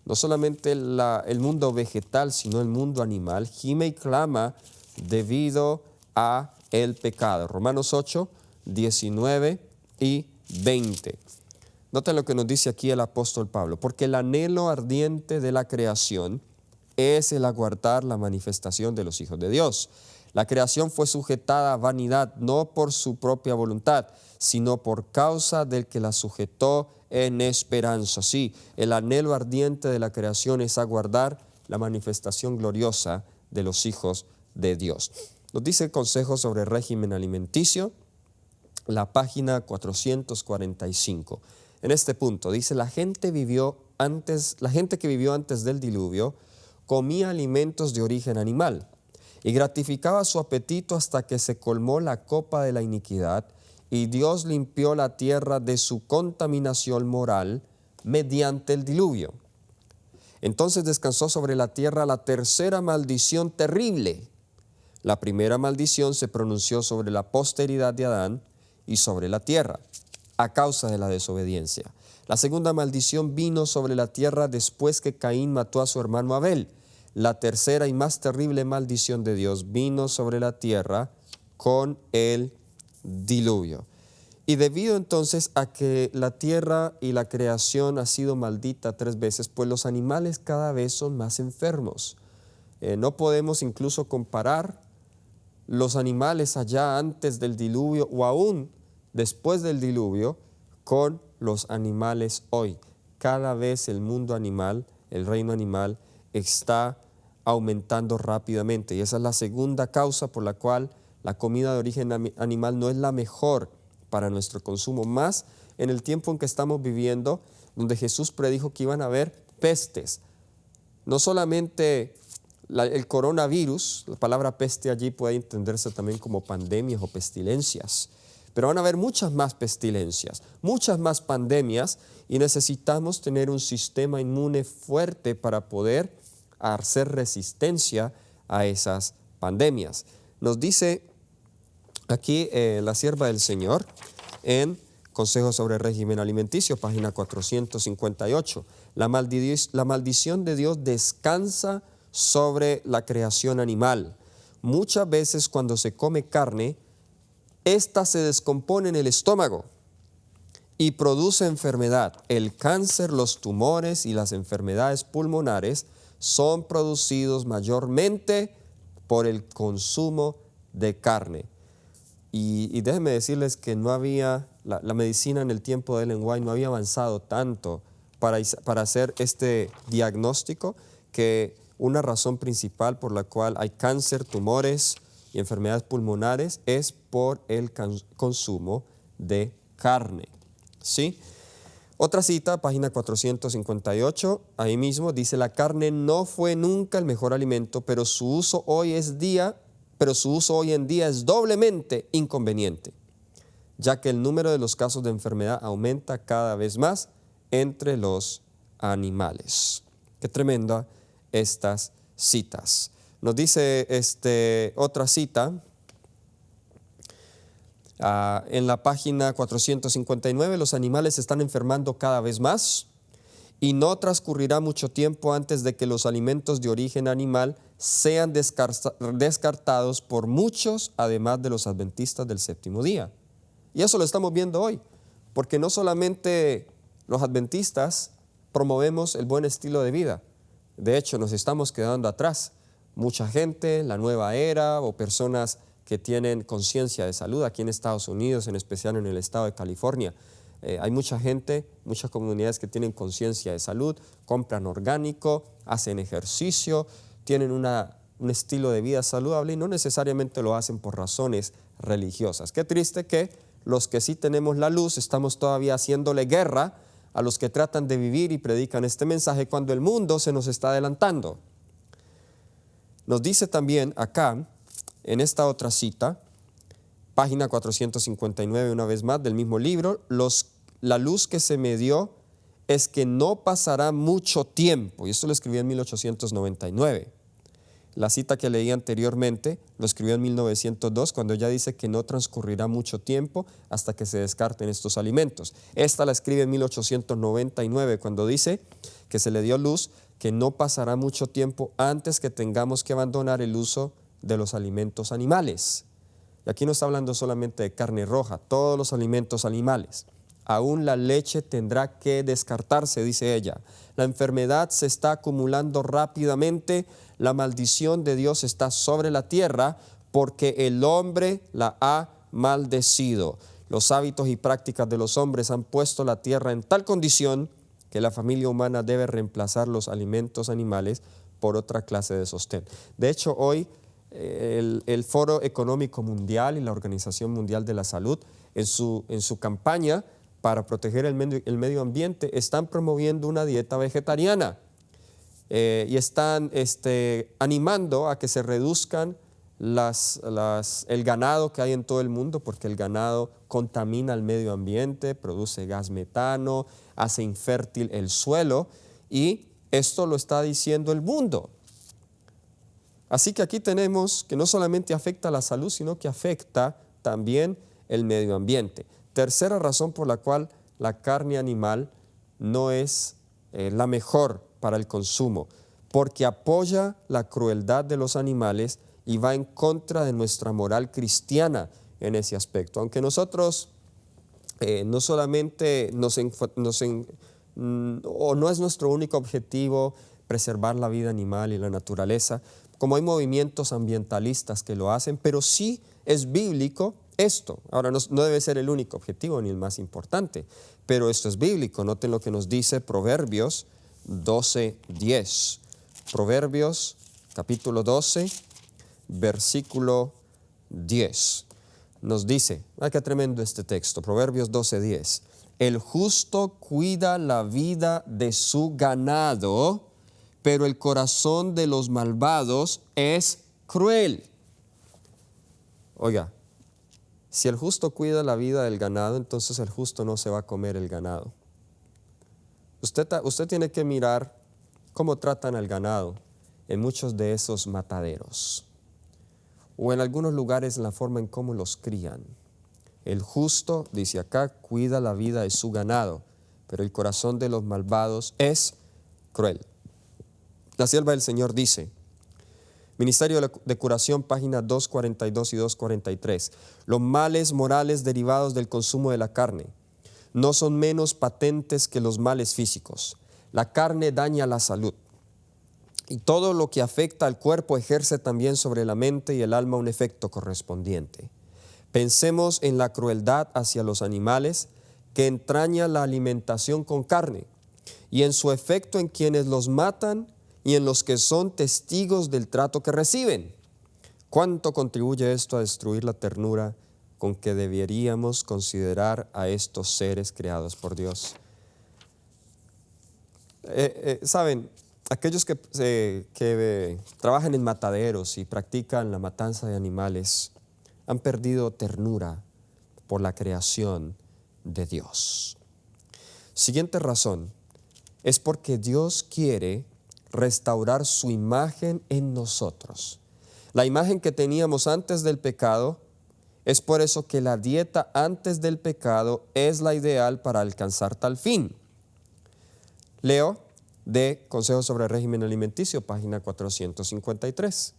no solamente el mundo vegetal, sino el mundo animal, gime y clama debido a el pecado. Romanos 8, 19 y 20. Noten lo que nos dice aquí el apóstol Pablo, porque el anhelo ardiente de la creación es el aguardar la manifestación de los hijos de Dios. La creación fue sujetada a vanidad, no por su propia voluntad, sino por causa del que la sujetó en esperanza. Sí, el anhelo ardiente de la creación es aguardar la manifestación gloriosa de los hijos de Dios. Nos dice el consejo sobre régimen alimenticio, la página 445. En este punto dice, la gente que vivió antes del diluvio comía alimentos de origen animal y gratificaba su apetito hasta que se colmó la copa de la iniquidad y Dios limpió la tierra de su contaminación moral mediante el diluvio. Entonces descansó sobre la tierra la tercera maldición terrible. La primera maldición se pronunció sobre la posteridad de Adán y sobre la tierra, a causa de la desobediencia. La segunda maldición vino sobre la tierra después que Caín mató a su hermano Abel. La tercera y más terrible maldición de Dios vino sobre la tierra con el diluvio. Y debido entonces a que la tierra y la creación ha sido maldita 3 veces, pues los animales cada vez son más enfermos. No podemos incluso comparar los animales allá antes del diluvio o aún después del diluvio con los animales hoy. Cada vez el mundo animal, el reino animal, está aumentando rápidamente y esa es la segunda causa por la cual la comida de origen animal no es la mejor para nuestro consumo, más en el tiempo en que estamos viviendo, donde Jesús predijo que iban a haber pestes. No solamente el coronavirus, la palabra peste allí puede entenderse también como pandemias o pestilencias, pero van a haber muchas más pestilencias, muchas más pandemias y necesitamos tener un sistema inmune fuerte para poder hacer resistencia a esas pandemias. Nos dice aquí la sierva del Señor en Consejo sobre régimen alimenticio, página 458. La maldición de Dios descansa sobre la creación animal. Muchas veces cuando se come carne, esta se descompone en el estómago y produce enfermedad. El cáncer, los tumores y las enfermedades pulmonares son producidos mayormente por el consumo de carne. Y déjenme decirles que no había, la medicina en el tiempo de Ellen White no había avanzado tanto para hacer este diagnóstico, que una razón principal por la cual hay cáncer, tumores y enfermedades pulmonares es por el consumo de carne. ¿Sí? Otra cita, página 458, ahí mismo dice, la carne no fue nunca el mejor alimento, pero su uso hoy en día es doblemente inconveniente, ya que el número de los casos de enfermedad aumenta cada vez más entre los animales. Qué tremenda estas citas. Nos dice otra cita en la página 459, los animales se están enfermando cada vez más y no transcurrirá mucho tiempo antes de que los alimentos de origen animal sean descartados por muchos, además de los adventistas del séptimo día. Y eso lo estamos viendo hoy, porque no solamente los adventistas promovemos el buen estilo de vida, de hecho nos estamos quedando atrás. Mucha gente, la nueva era o personas que tienen conciencia de salud aquí en Estados Unidos, en especial en el estado de California. Hay mucha gente, muchas comunidades que tienen conciencia de salud, compran orgánico, hacen ejercicio, tienen un estilo de vida saludable y no necesariamente lo hacen por razones religiosas. Qué triste que los que sí tenemos la luz estamos todavía haciéndole guerra a los que tratan de vivir y predican este mensaje cuando el mundo se nos está adelantando. Nos dice también acá, en esta otra cita, página 459 una vez más del mismo libro, la luz que se me dio es que no pasará mucho tiempo, y esto lo escribió en 1899. La cita que leí anteriormente lo escribió en 1902, cuando ella dice que no transcurrirá mucho tiempo hasta que se descarten estos alimentos. Esta la escribe en 1899, cuando dice que se le dio luz, que no pasará mucho tiempo antes que tengamos que abandonar el uso de los alimentos animales. Y aquí no está hablando solamente de carne roja, todos los alimentos animales. Aún la leche tendrá que descartarse, dice ella. La enfermedad se está acumulando rápidamente, la maldición de Dios está sobre la tierra porque el hombre la ha maldecido. Los hábitos y prácticas de los hombres han puesto la tierra en tal condición que la familia humana debe reemplazar los alimentos animales por otra clase de sostén. De hecho, hoy el Foro Económico Mundial y la Organización Mundial de la Salud, en su campaña para proteger el medio ambiente, están promoviendo una dieta vegetariana y están animando a que se reduzcan el ganado que hay en todo el mundo, porque el ganado contamina el medio ambiente, produce gas metano, hace infértil el suelo, y esto lo está diciendo el mundo. Así que aquí tenemos que no solamente afecta la salud, sino que afecta también el medio ambiente. Tercera razón por la cual la carne animal no es la mejor para el consumo, porque apoya la crueldad de los animales y va en contra de nuestra moral cristiana en ese aspecto. Aunque nosotros no solamente o no es nuestro único objetivo preservar la vida animal y la naturaleza, como hay movimientos ambientalistas que lo hacen, pero sí es bíblico esto. Ahora, no debe ser el único objetivo ni el más importante, pero esto es bíblico. Noten lo que nos dice Proverbios 12:10. Proverbios capítulo 12, versículo 10. Nos dice, qué tremendo este texto, Proverbios 12:10. El justo cuida la vida de su ganado, pero el corazón de los malvados es cruel. Oiga, si el justo cuida la vida del ganado, entonces el justo no se va a comer el ganado. Usted tiene que mirar cómo tratan al ganado en muchos de esos mataderos, o en algunos lugares en la forma en cómo los crían. El justo, dice acá, cuida la vida de su ganado, pero el corazón de los malvados es cruel. La sierva del Señor dice, Ministerio de Curación, páginas 242 y 243, los males morales derivados del consumo de la carne no son menos patentes que los males físicos. La carne daña la salud, y todo lo que afecta al cuerpo ejerce también sobre la mente y el alma un efecto correspondiente. Pensemos en la crueldad hacia los animales que entraña la alimentación con carne, y en su efecto en quienes los matan y en los que son testigos del trato que reciben. ¿Cuánto contribuye esto a destruir la ternura con que deberíamos considerar a estos seres creados por Dios? Saben, aquellos que trabajan en mataderos y practican la matanza de animales han perdido ternura por la creación de Dios. Siguiente razón es porque Dios quiere restaurar su imagen en nosotros. La imagen que teníamos antes del pecado, es por eso que la dieta antes del pecado es la ideal para alcanzar tal fin. Leo de Consejos sobre el Régimen Alimenticio, página 453.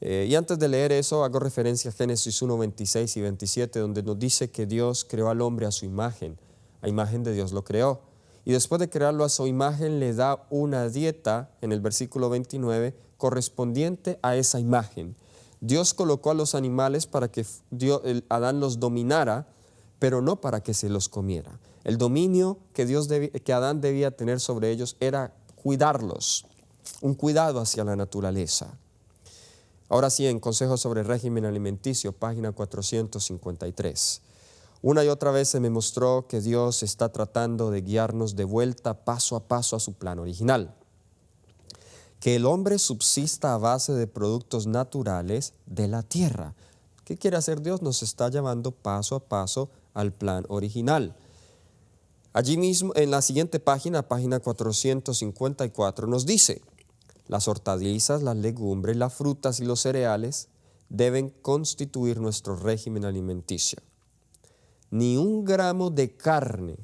Y antes de leer eso, hago referencia a Génesis 1, 26 y 27, donde nos dice que Dios creó al hombre a su imagen. A imagen de Dios lo creó. Y después de crearlo a su imagen, le da una dieta, en el versículo 29, correspondiente a esa imagen. Dios colocó a los animales para que Adán los dominara, pero no para que se los comiera. El dominio que Adán debía tener sobre ellos era cuidarlos, un cuidado hacia la naturaleza. Ahora sí, en Consejos sobre el Régimen Alimenticio, página 453. Una y otra vez se me mostró que Dios está tratando de guiarnos de vuelta paso a paso a su plan original. Que el hombre subsista a base de productos naturales de la tierra. ¿Qué quiere hacer Dios? Nos está llevando paso a paso al plan original. Allí mismo, en la siguiente página, página 454, nos dice: las hortalizas, las legumbres, las frutas y los cereales deben constituir nuestro régimen alimenticio. Ni un gramo de carne,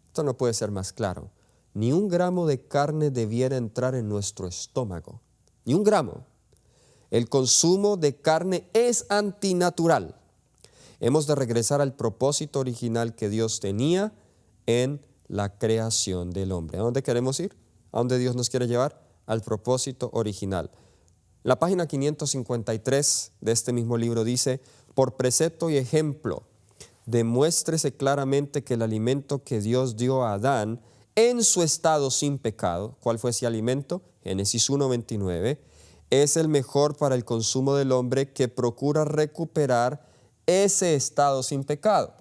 esto no puede ser más claro, ni un gramo de carne debiera entrar en nuestro estómago. Ni un gramo. El consumo de carne es antinatural. Hemos de regresar al propósito original que Dios tenía en la creación del hombre. ¿A dónde queremos ir? ¿A dónde Dios nos quiere llevar? Al propósito original. La página 553 de este mismo libro dice: por precepto y ejemplo, demuéstrese claramente que el alimento que Dios dio a Adán en su estado sin pecado, ¿cuál fue ese alimento? Génesis 1:29, es el mejor para el consumo del hombre que procura recuperar ese estado sin pecado.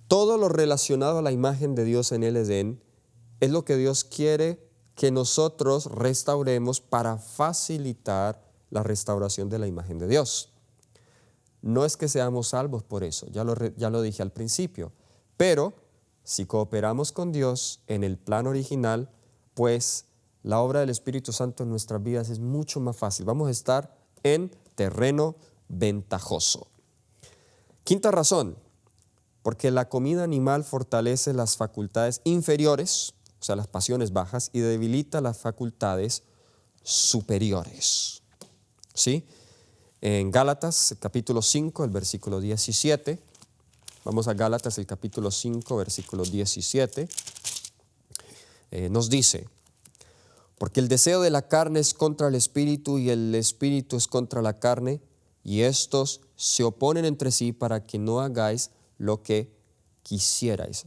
Todo lo relacionado a la imagen de Dios en el Edén es lo que Dios quiere que nosotros restauremos para facilitar la restauración de la imagen de Dios. No es que seamos salvos por eso, ya lo dije al principio, pero si cooperamos con Dios en el plan original, pues la obra del Espíritu Santo en nuestras vidas es mucho más fácil. Vamos a estar en terreno ventajoso. Quinta razón, porque la comida animal fortalece las facultades inferiores, o sea, las pasiones bajas, y debilita las facultades superiores. ¿Sí? En Gálatas, capítulo 5, el versículo 17. Vamos a Gálatas, el capítulo 5, versículo 17. Nos dice: porque el deseo de la carne es contra el espíritu y el espíritu es contra la carne, y estos se oponen entre sí para que no hagáis lo que quisierais.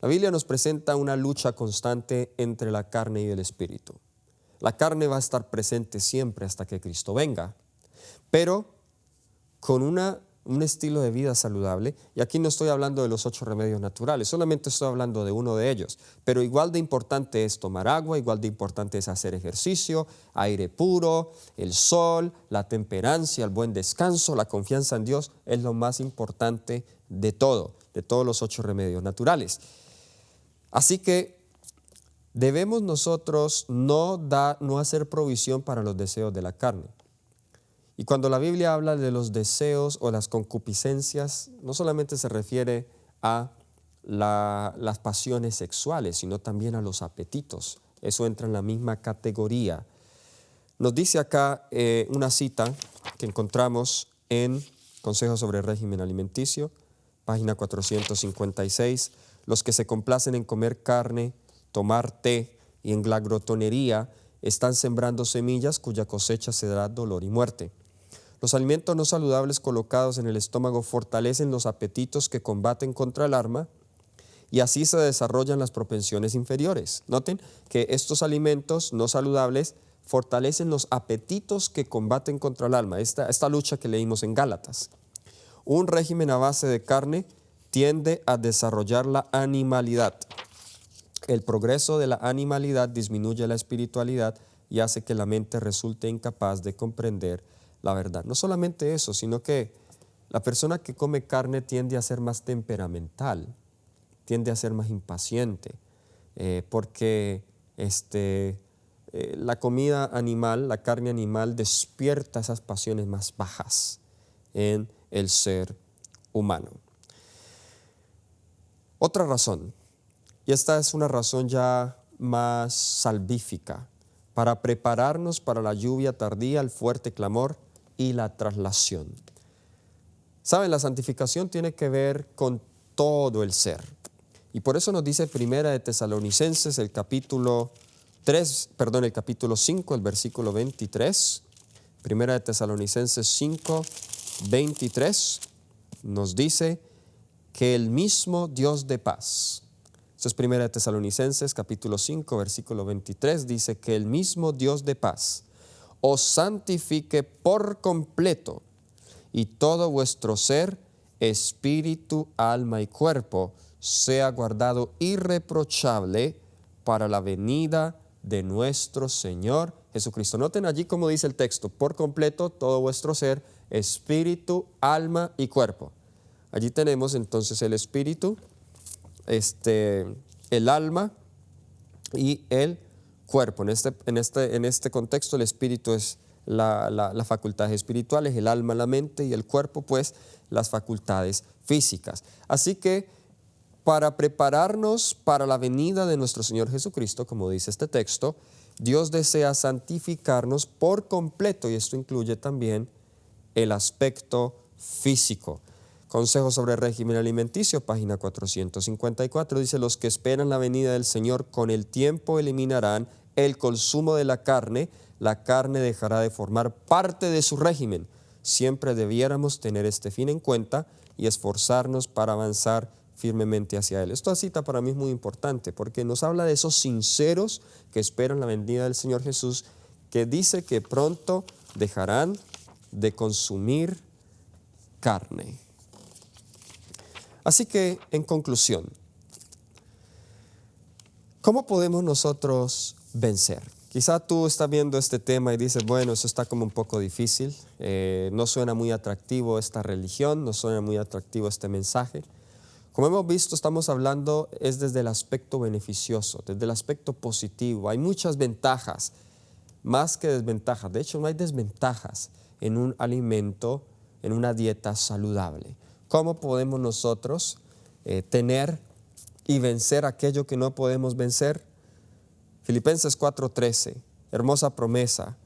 La Biblia nos presenta una lucha constante entre la carne y el espíritu. La carne va a estar presente siempre hasta que Cristo venga, pero con un estilo de vida saludable. Y aquí no estoy hablando de los 8 remedios naturales, solamente estoy hablando de uno de ellos. Pero igual de importante es tomar agua, igual de importante es hacer ejercicio, aire puro, el sol, la temperancia, el buen descanso, la confianza en Dios es lo más importante de todos los 8 remedios naturales. Así que debemos nosotros no hacer provisión para los deseos de la carne. Y cuando la Biblia habla de los deseos o las concupiscencias, no solamente se refiere a las pasiones sexuales, sino también a los apetitos. Eso entra en la misma categoría. Nos dice acá una cita que encontramos en Consejos sobre el Régimen Alimenticio, página 456. Los que se complacen en comer carne, tomar té y en la glotonería están sembrando semillas cuya cosecha será dolor y muerte. Los alimentos no saludables colocados en el estómago fortalecen los apetitos que combaten contra el alma y así se desarrollan las propensiones inferiores. Noten que estos alimentos no saludables fortalecen los apetitos que combaten contra el alma, esta lucha que leímos en Gálatas. Un régimen a base de carne tiende a desarrollar la animalidad. El progreso de la animalidad disminuye la espiritualidad y hace que la mente resulte incapaz de comprender la verdad. No solamente eso, sino que la persona que come carne tiende a ser más temperamental, tiende a ser más impaciente, porque la comida animal, la carne animal, despierta esas pasiones más bajas en el ser humano. Otra razón, y esta es una razón ya más salvífica, para prepararnos para la lluvia tardía, el fuerte clamor y la traslación. Saben, la santificación tiene que ver con todo el ser. Y por eso nos dice Primera de Tesalonicenses, el capítulo 5, el versículo 23. Primera de Tesalonicenses 5, 23, nos dice que el mismo Dios de paz. Eso es Primera de Tesalonicenses, capítulo 5, versículo 23, dice que el mismo Dios de paz os santifique por completo, y todo vuestro ser, espíritu, alma y cuerpo, sea guardado irreprochable para la venida de nuestro Señor Jesucristo. Noten allí como dice el texto, por completo todo vuestro ser, espíritu, alma y cuerpo. Allí tenemos entonces el espíritu, el alma y el cuerpo. En este contexto el espíritu es las facultades espirituales, el alma, la mente, y el cuerpo pues las facultades físicas. Así que para prepararnos para la venida de nuestro Señor Jesucristo, como dice este texto, Dios desea santificarnos por completo, y esto incluye también el aspecto físico. Consejo sobre el régimen alimenticio, página 454, dice: los que esperan la venida del Señor con el tiempo eliminarán el consumo de la carne dejará de formar parte de su régimen. Siempre debiéramos tener este fin en cuenta y esforzarnos para avanzar firmemente hacia Él. Esta cita para mí es muy importante porque nos habla de esos sinceros que esperan la venida del Señor Jesús, que dice que pronto dejarán de consumir carne. Así que, en conclusión, ¿cómo podemos nosotros vencer? Quizá tú estás viendo este tema y dices, bueno, eso está como un poco difícil, no suena muy atractivo esta religión, no suena muy atractivo este mensaje. Como hemos visto, estamos hablando es desde el aspecto beneficioso, desde el aspecto positivo. Hay muchas ventajas, más que desventajas. De hecho, no hay desventajas en un alimento, en una dieta saludable. ¿Cómo podemos nosotros tener y vencer aquello que no podemos vencer? Filipenses 4:13, hermosa promesa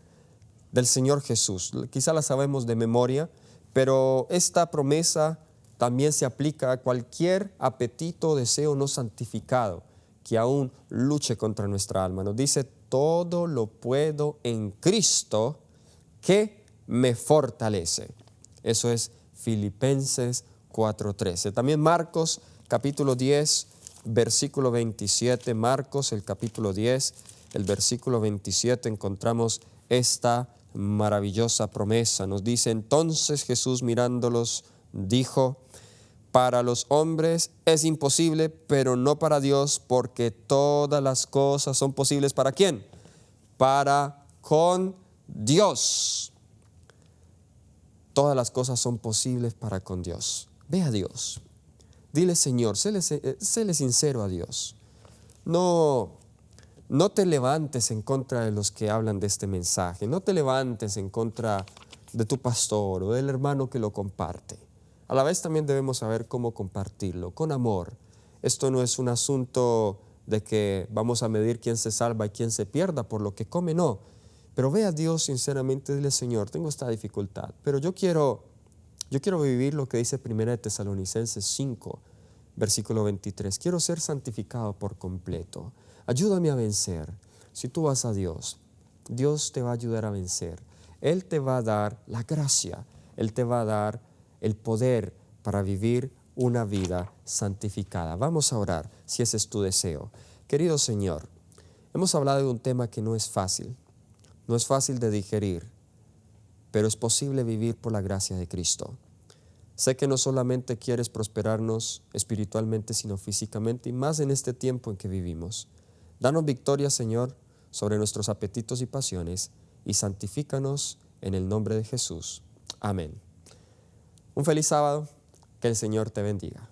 del Señor Jesús. Quizá la sabemos de memoria, pero esta promesa también se aplica a cualquier apetito o deseo no santificado que aún luche contra nuestra alma. Nos dice, todo lo puedo en Cristo que me fortalece. Eso es Filipenses 4:13. También Marcos capítulo 10, versículo 27. Marcos, el capítulo 10, el versículo 27, encontramos esta maravillosa promesa. Nos dice, entonces Jesús mirándolos dijo, para los hombres es imposible, pero no para Dios, porque todas las cosas son posibles. ¿Para quién? Para con Dios. Todas las cosas son posibles para con Dios. Ve a Dios. Dile, Señor, séle sincero a Dios. No te levantes en contra de los que hablan de este mensaje. No te levantes en contra de tu pastor o del hermano que lo comparte. A la vez también debemos saber cómo compartirlo, con amor. Esto no es un asunto de que vamos a medir quién se salva y quién se pierda por lo que come, no. Pero ve a Dios sinceramente, dile, Señor, tengo esta dificultad, pero yo quiero vivir lo que dice Primera de Tesalonicenses 5, versículo 23. Quiero ser santificado por completo. Ayúdame a vencer. Si tú vas a Dios, Dios te va a ayudar a vencer. Él te va a dar la gracia, Él te va a dar el poder para vivir una vida santificada. Vamos a orar si ese es tu deseo. Querido Señor, hemos hablado de un tema que no es fácil de digerir, pero es posible vivir por la gracia de Cristo. Sé que no solamente quieres prosperarnos espiritualmente, sino físicamente, y más en este tiempo en que vivimos. Danos victoria, Señor, sobre nuestros apetitos y pasiones, y santifícanos en el nombre de Jesús. Amén. Un feliz sábado, que el Señor te bendiga.